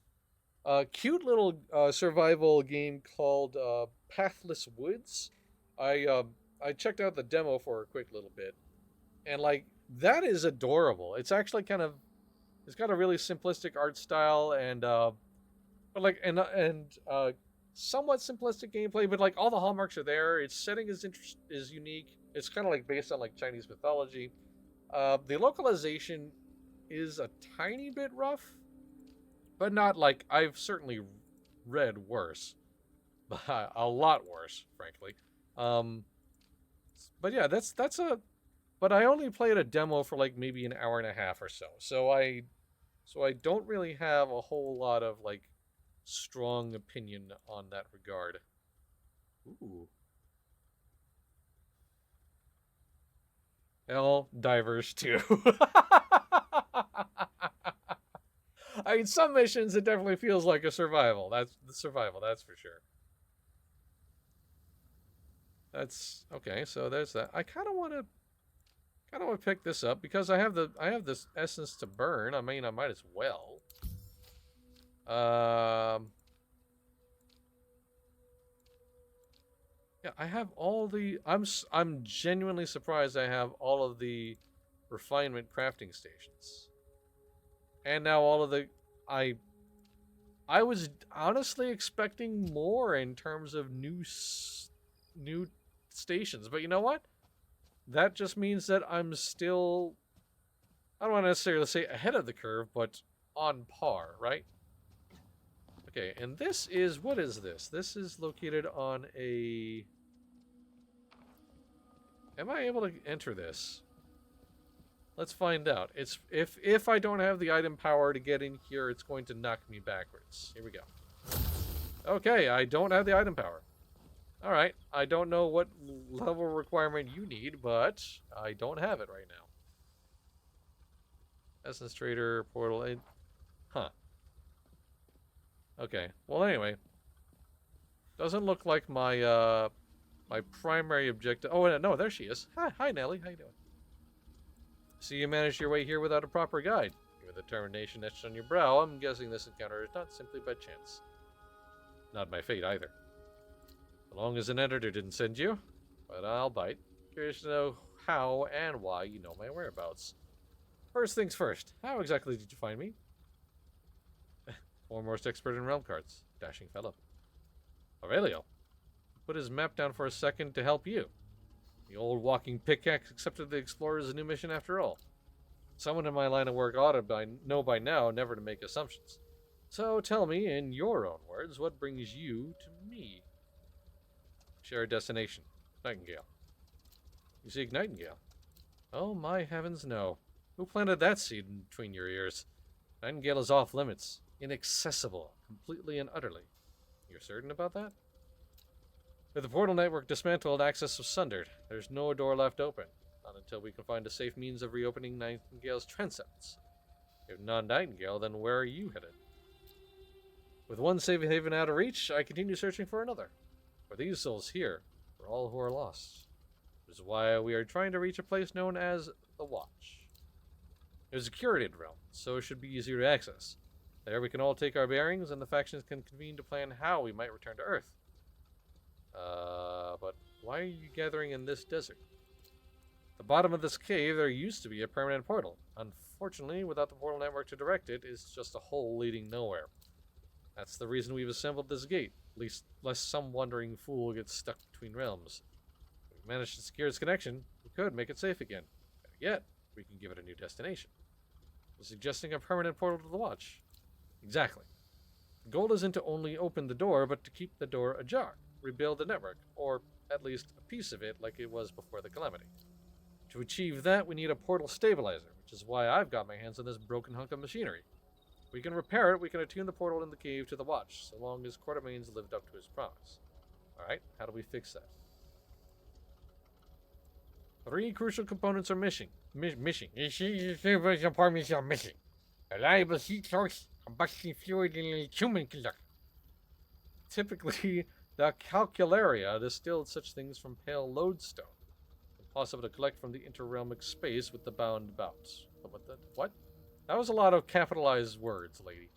cute little survival game called Pathless Woods. I checked out the demo for a quick little bit, and like that is adorable. It's actually it's got a really simplistic art style and but like and somewhat simplistic gameplay, but like all the hallmarks are there. Its setting is unique. It's kind of like based on like Chinese mythology. The localization is a tiny bit rough, but not like I've certainly read worse, but a lot worse, frankly. But yeah, that's a. But I only played a demo for like maybe an hour and a half or so, so I don't really have a whole lot of like strong opinion on that regard. Ooh. Hell, divers too. I mean, some missions it definitely feels like a survival. That's the survival, that's for sure. That's okay. So there's that. I kind of want How do I pick this up? Because I have this essence to burn. I mean, I might as well. Yeah, I have all the. I'm genuinely surprised I have all of the refinement crafting stations, and now all of the. I I was honestly expecting more in terms of new stations, but you know what? That just means that I'm still. I don't want to necessarily say ahead of the curve, but on par, right? Okay, and this is what is this? This is located on a. Am I able to enter this? Let's find out. It's if I don't have the item power to get in here, it's going to knock me backwards. Here we go. Okay, I don't have the item power. All right, I don't know what level requirement you need, but I don't have it right now. Essence Trader portal. Huh. Okay. Well, anyway, doesn't look like my my primary objective. Oh no, there she is. Hi, Nelly. How you doing? So you managed your way here without a proper guide. With determination etched on your brow, I'm guessing this encounter is not simply by chance. Not my fate either. So long as an editor didn't send you, but I'll bite. Curious to know how and why you know my whereabouts. First things first, how exactly did you find me? Foremost expert in realm cards. Dashing fellow. Aurelio. Put his map down for a second to help you. The old walking pickaxe accepted the explorer's new mission after all. Someone in my line of work ought to know by now never to make assumptions. So tell me, in your own words, what brings you to me? Shared destination. Nightingale. You seek Nightingale? Oh, my heavens, no. Who planted that seed in between your ears? Nightingale is off limits. Inaccessible. Completely and utterly. You're certain about that? With the portal network dismantled, access was sundered. There's no door left open. Not until we can find a safe means of reopening Nightingale's transepts. If not Nightingale, then where are you headed? With one safe haven out of reach, I continue searching for another. For these souls here, for all who are lost. Which is why we are trying to reach a place known as the Watch. It is a curated realm, so it should be easier to access. There we can all take our bearings, and the factions can convene to plan how we might return to Earth. But why are you gathering in this desert? At the bottom of this cave, there used to be a permanent portal. Unfortunately, without the portal network to direct it, it's just a hole leading nowhere. That's the reason we've assembled this gate, lest some wandering fool gets stuck between realms. If we manage to secure its connection, we could make it safe again. Better yet, we can give it a new destination. We're suggesting a permanent portal to the Watch. Exactly. The goal isn't to only open the door, but to keep the door ajar. Rebuild the network, or at least a piece of it like it was before the calamity. To achieve that, we need a portal stabilizer, which is why I've got my hands on this broken hunk of machinery. If we can repair it, we can attune the portal in the cave to the Watch, so long as Quartermain's lived up to his promise. Alright, how do we fix that? 3 crucial components are missing. Missing. Reliable heat source, combustion fluid, and a human conductor. Typically, the calcularia distilled such things from pale lodestone, impossible to collect from the interrealmic space with the bound bouts. What? That was a lot of capitalized words, lady.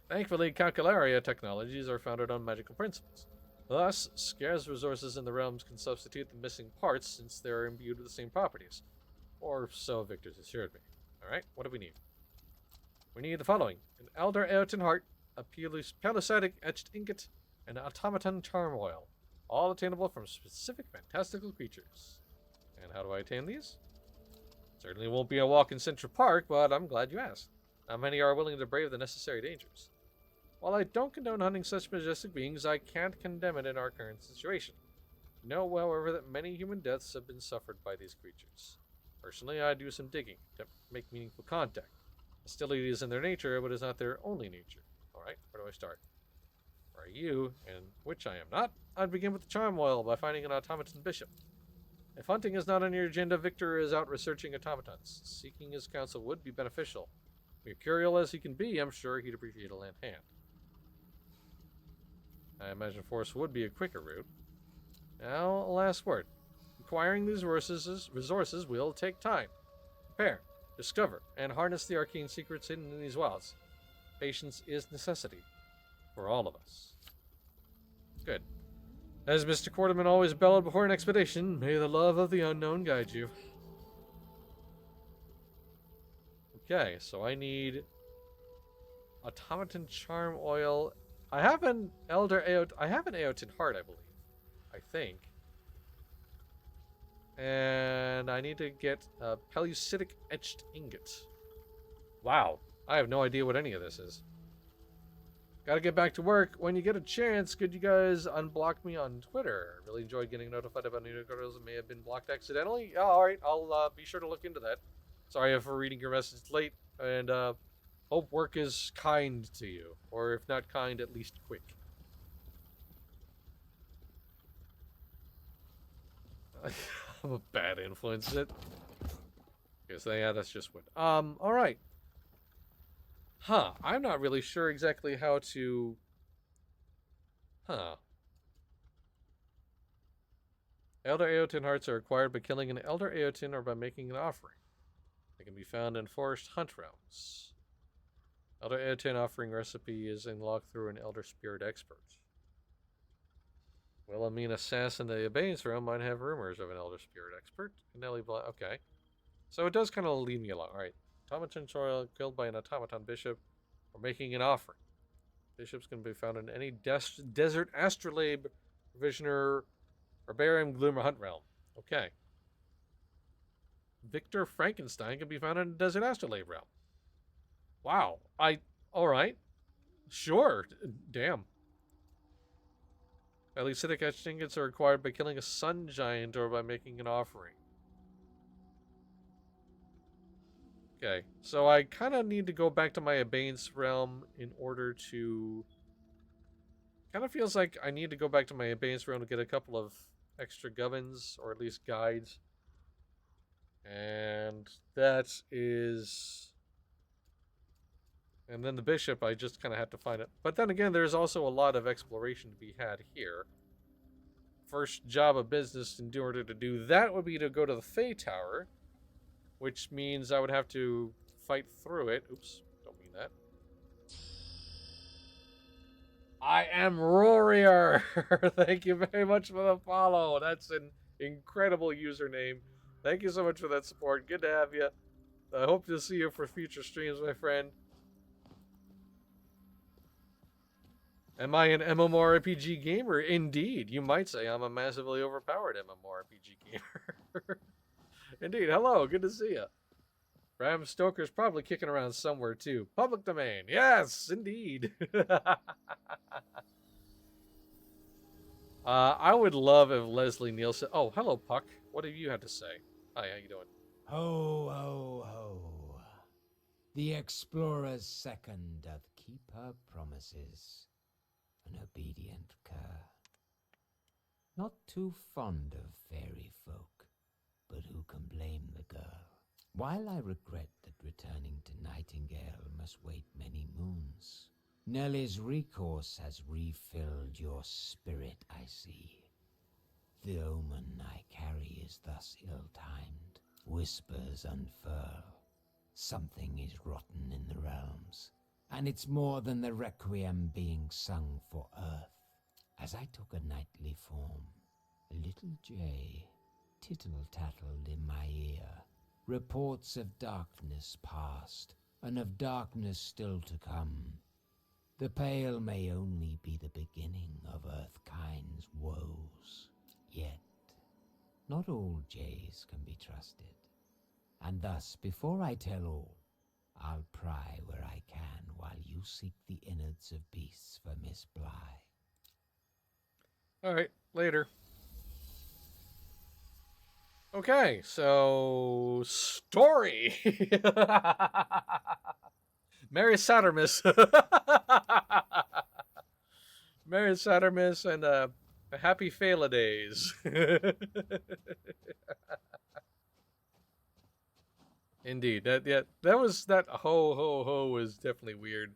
Thankfully, calcularia technologies are founded on magical principles. Thus, scarce resources in the realms can substitute the missing parts since they are imbued with the same properties. Or so Victor's assured me. Alright, what do we need? We need the following. An Elder Ayrton Heart, a palisadec etched ingot, and an automaton charm oil. All attainable from specific fantastical creatures. And how do I attain these? Certainly won't be a walk in Central Park, but I'm glad you asked. Not many are willing to brave the necessary dangers. While I don't condone hunting such majestic beings, I can't condemn it in our current situation. Know, however, that many human deaths have been suffered by these creatures. Personally, I do some digging to make meaningful contact. Hostility is in their nature, but is not their only nature. Alright, where do I start? Where are you, and which I am not? I'd begin with the charm oil by finding an automaton bishop. If hunting is not on your agenda, Victor is out researching automatons. Seeking his counsel would be beneficial. Mercurial as he can be, I'm sure he'd appreciate a land hand. I imagine force would be a quicker route. Now, a last word. Acquiring these resources will take time. Prepare, discover, and harness the arcane secrets hidden in these wilds. Patience is necessity for all of us. Good. As Mr. Quarterman always bellowed before an expedition, may the love of the unknown guide you. Okay, so I need automaton charm oil. I have an Aotin heart, I believe. I think. And I need to get a pellucidic etched ingot. Wow, I have no idea what any of this is. Gotta get back to work. When you get a chance, could you guys unblock me on Twitter? Really enjoyed getting notified about new girls that may have been blocked accidentally. Yeah, alright, I'll be sure to look into that. Sorry for reading your message late, and hope work is kind to you. Or if not kind, at least quick. I'm a bad influence. Guess yeah, that's just what. Alright. Huh, I'm not really sure exactly how to... Elder Aotin hearts are acquired by killing an Elder Aotin or by making an offering. They can be found in forest hunt realms. Elder Aotin offering recipe is unlocked through an Elder Spirit expert. Wilhelmine assassin the Abeyance realm might have rumors of an Elder Spirit expert. Okay. So it does kind of lead me along. Alright. Automaton soil killed by an automaton bishop or making an offering. Bishops can be found in any desert astrolabe, provisioner, herbarium, gloom, or hunt realm. Okay. Victor Frankenstein can be found in a desert astrolabe realm. Wow. Alright. Sure. Damn. Pellucidic etched ingots are acquired by killing a sun giant or by making an offering. Okay, so I kind of need to go back to my Abeyance realm in order to... Kind of feels like I need to go back to my Abeyance realm to get a couple of extra gubbins, or at least guides. And that is... And then the bishop, I just kind of have to find it. But then again, there's also a lot of exploration to be had here. First job of business in order to do that would be to go to the Fae Tower. Which means I would have to fight through it. Oops, don't mean that. I am Rorier! Thank you very much for the follow. That's an incredible username. Thank you so much for that support. Good to have you. I hope to see you for future streams, my friend. Am I an MMORPG gamer? Indeed. You might say I'm a massively overpowered MMORPG gamer. Indeed. Hello. Good to see you. Bram Stoker's probably kicking around somewhere, too. Public domain. Yes, indeed. I would love if Leslie Nielsen... Oh, hello, Puck. What have you had to say? Hi, how you doing? Ho, ho, ho. The explorer's second doth keep her promises. An obedient cur. Not too fond of fairy folk, but who can blame the girl? While I regret that returning to Nightingale must wait many moons, Nellie's recourse has refilled your spirit, I see. The omen I carry is thus ill-timed. Whispers unfurl. Something is rotten in the realms, and it's more than the requiem being sung for earth. As I took a nightly form, a little jay tittle-tattled in my ear. Reports of darkness past, and of darkness still to come. The pale may only be the beginning of earthkind's woes. Yet, not all jays can be trusted. And thus, before I tell all, I'll pry where I can while you seek the innards of beasts for Miss Bly. Alright, later. Okay, so... Story! Mary Sattermus. Mary Sattermus and a happy Phala days. Indeed, that ho ho ho was definitely weird.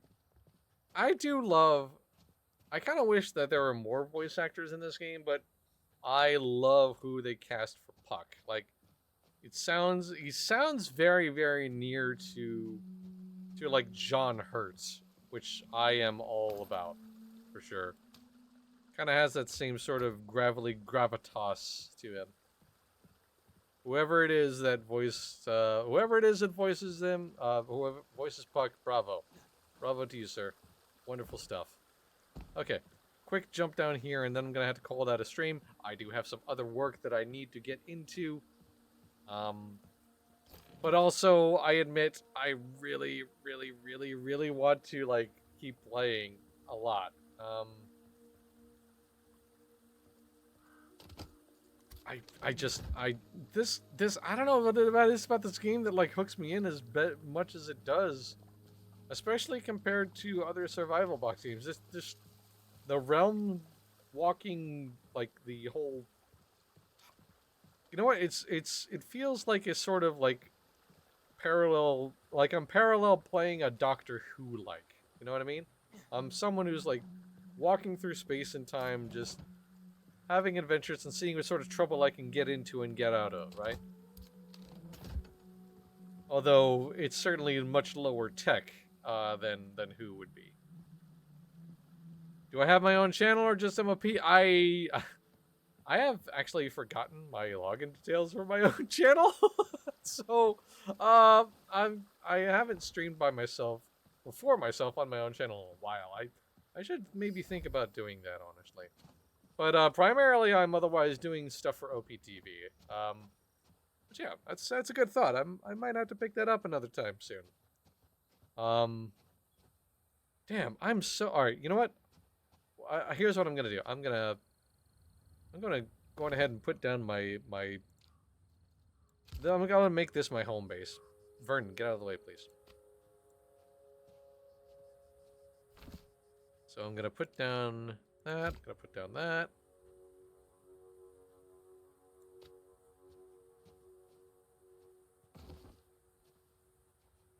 I kind of wish that there were more voice actors in this game, but I love who they cast for Puck. Like, he sounds very, very near to like John Hurt, which I am all about for sure. Kind of has that same sort of gravelly gravitas to him. Whoever it is that voices them, whoever voices Puck, bravo, bravo to you, sir. Wonderful stuff. Okay, quick jump down here, and then I'm gonna have to call that a stream. I do have some other work that I need to get into. But also, I admit, I really, really, really, really want to, like, keep playing a lot. I don't know what it is about this game that, like, hooks me in as much as it does. Especially compared to other survival box games. The realm walking, like, the whole... You know what? It feels like it's sort of, like, parallel, like I'm parallel playing a Doctor Who, like, you know what I mean? I'm someone who's like walking through space and time, just having adventures and seeing what sort of trouble I can get into and get out of, right? Although it's certainly much lower tech than Who would be. Do I have my own channel or just MOP? I have actually forgotten my login details for my own channel. So, I haven't streamed by myself or for myself on my own channel in a while. I should maybe think about doing that, honestly. But primarily, I'm otherwise doing stuff for OPTV. But yeah, that's a good thought. I might have to pick that up another time soon. Damn, I'm so all right. You know what? Here's what I'm gonna do. I'm gonna go on ahead and put down my. I'm gonna make this my home base. Vernon, get out of the way, please. So I'm gonna put down that. Gonna put down that.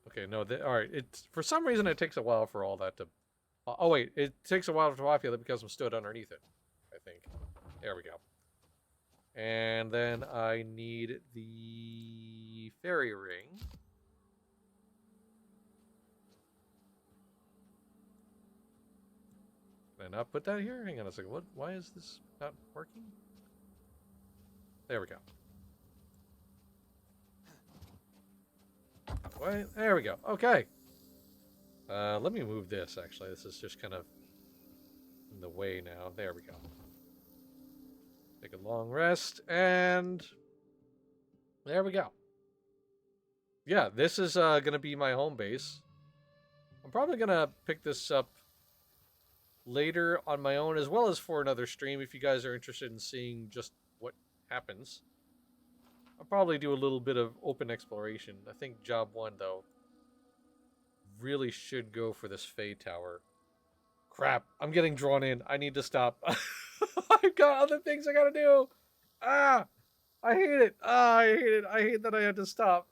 Okay, no, all right. It's for some reason it takes a while for all that to. Oh wait, it takes a while to populate because I'm stood underneath it. I think. There we go. And then I need the fairy ring. Can I not put that here? Hang on a second. What? Why is this not working? There we go. Wait, there we go. Okay. Let me move this, actually. This is just kind of in the way now. There we go. Take a long rest, and there we go. Yeah, this is going to be my home base. I'm probably going to pick this up later on my own, as well as for another stream, if you guys are interested in seeing just what happens. I'll probably do a little bit of open exploration. I think job 1, though, really should go for this Fae Tower. Crap, I'm getting drawn in. I need to stop. I've got other things I gotta do. Ah, I hate it. Ah, I hate it. I hate that I had to stop.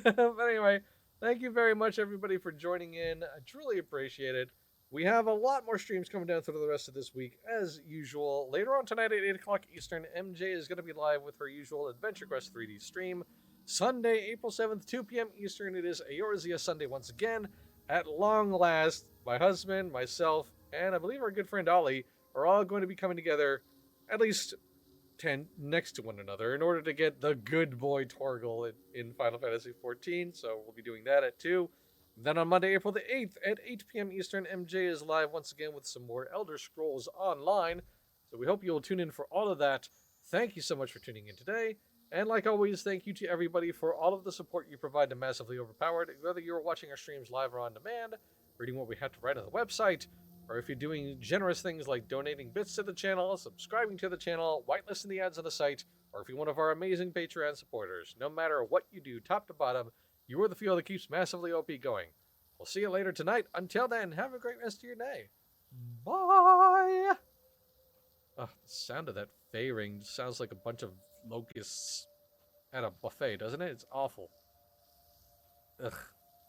But anyway, thank you very much, everybody, for joining in. I truly appreciate it. We have a lot more streams coming down through the rest of this week, as usual. Later on tonight at 8 o'clock Eastern, MJ is going to be live with her usual Adventure Quest 3D stream. Sunday, April 7th, 2 p.m. Eastern, it is Eorzea Sunday once again. At long last, my husband, myself, and I believe our good friend Ollie are all going to be coming together, at least 10 next to one another, in order to get the good boy Torgal in Final Fantasy XIV. So we'll be doing that at 2. Then on Monday, April the 8th at 8 p.m. Eastern, MJ is live once again with some more Elder Scrolls Online. So we hope you'll tune in for all of that. Thank you so much for tuning in today. And like always, thank you to everybody for all of the support you provide to Massively Overpowered, whether you're watching our streams live or on demand, reading what we have to write on the website, or if you're doing generous things like donating bits to the channel, subscribing to the channel, whitelisting the ads on the site, or if you're one of our amazing Patreon supporters. No matter what you do, top to bottom, you are the fuel that keeps Massively OP going. We'll see you later tonight. Until then, have a great rest of your day. Bye! Oh, the sound of that Fae ring sounds like a bunch of locusts at a buffet, doesn't it? It's awful. Ugh.